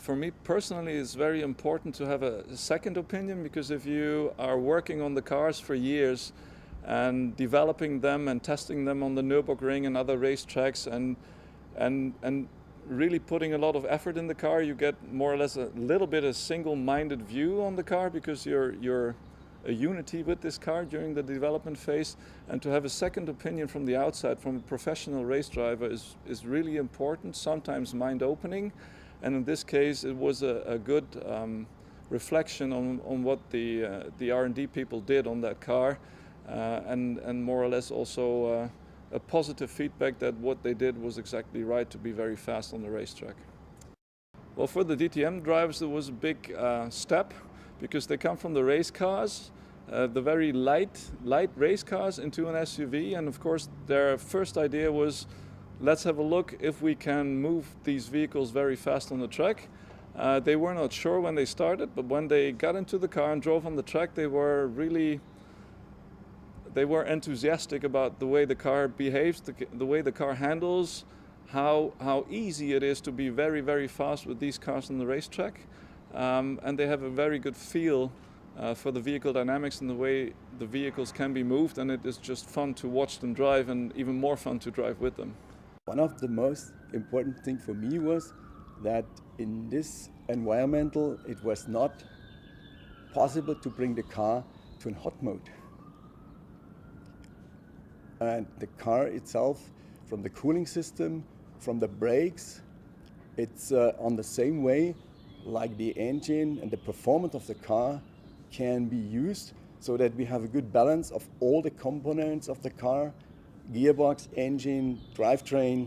for me personally, it's very important to have a second opinion, because if you are working on the cars for years and developing them and testing them on the Nürburgring and other racetracks and really putting a lot of effort in the car, you get more or less a little bit a single-minded view on the car, because you're a unity with this car during the development phase. And to have a second opinion from the outside, from a professional race driver, is really important, sometimes mind-opening. And in this case, it was a good reflection on what the R&D people did on that car, and more or less also a positive feedback that what they did was exactly right to be very fast on the racetrack. Well, for the DTM drivers, it was a big step, because they come from the race cars, the very light race cars, into an SUV. And of course, their first idea was, let's have a look if we can move these vehicles very fast on the track. They were not sure when they started, but when they got into the car and drove on the track, they were enthusiastic about the way the car behaves, the way the car handles, how easy it is to be very, very fast with these cars on the racetrack. And they have a very good feel for the vehicle dynamics and the way the vehicles can be moved, and it is just fun to watch them drive, and even more fun to drive with them. One of the most important things for me was that in this environmental, it was not possible to bring the car to a hot mode. And the car itself, from the cooling system, from the brakes, it's on the same way like the engine, and the performance of the car can be used so that we have a good balance of all the components of the car: gearbox, engine, drivetrain,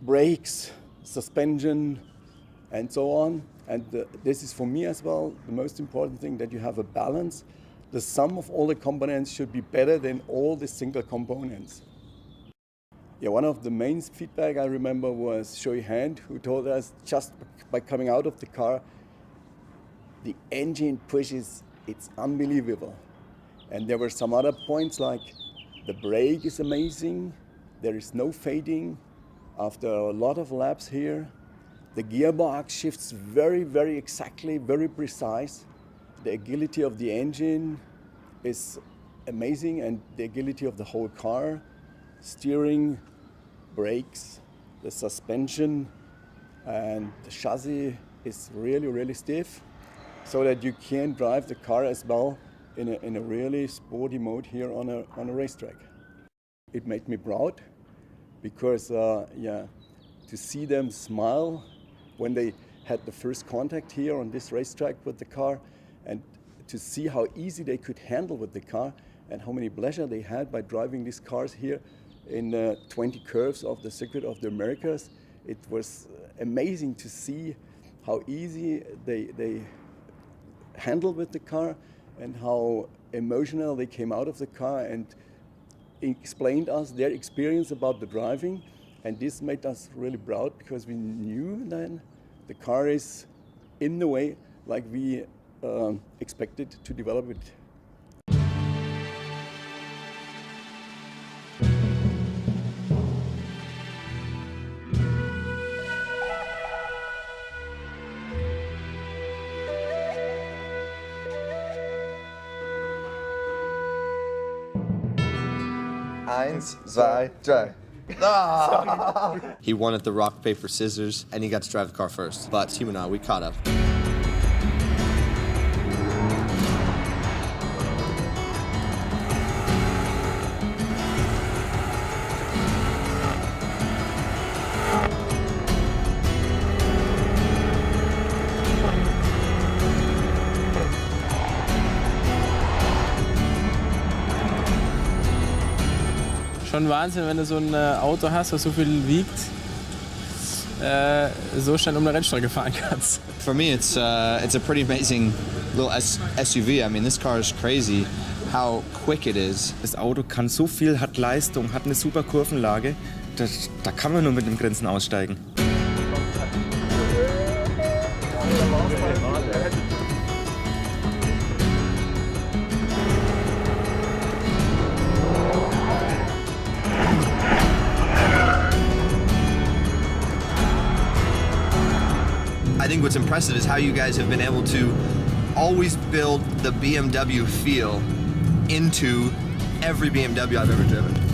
brakes, suspension, and so on. And this is for me as well the most important thing, that you have a balance. The sum of all the components should be better than all the single components. Yeah, one of the main feedback I remember was Shoei Hand, who told us just by coming out of the car, the engine pushes, it's unbelievable. And there were some other points, like the brake is amazing, there is no fading after a lot of laps here. The gearbox shifts very, very exactly, very precise. The agility of the engine is amazing, and the agility of the whole car. Steering, brakes, the suspension, and the chassis is really, really stiff, so that you can drive the car as well in a really sporty mode here on a racetrack. It made me proud, because to see them smile when they had the first contact here on this racetrack with the car, and to see how easy they could handle with the car, and how many pleasure they had by driving these cars here in 20 curves of the Circuit of the Americas. It was amazing to see how easy they handled with the car, and how emotional they came out of the car and explained us their experience about the driving. And this made us really proud, because we knew then the car is in the way like we expected to develop it. Eins, zwei, drei. He won at the rock, paper, scissors, and he got to drive the car first. But Timo and I, we caught up. Schon Wahnsinn, wenn du so ein Auto hast, das so viel wiegt, so schnell eine Rennstrecke fahren kannst. For me, it's a pretty amazing little SUV. I mean, this car is crazy how quick it is. Das Auto kann so viel, hat Leistung, hat eine super Kurvenlage. Da kann man nur mit den Grenzen aussteigen. I think what's impressive is how you guys have been able to always build the BMW feel into every BMW I've ever driven.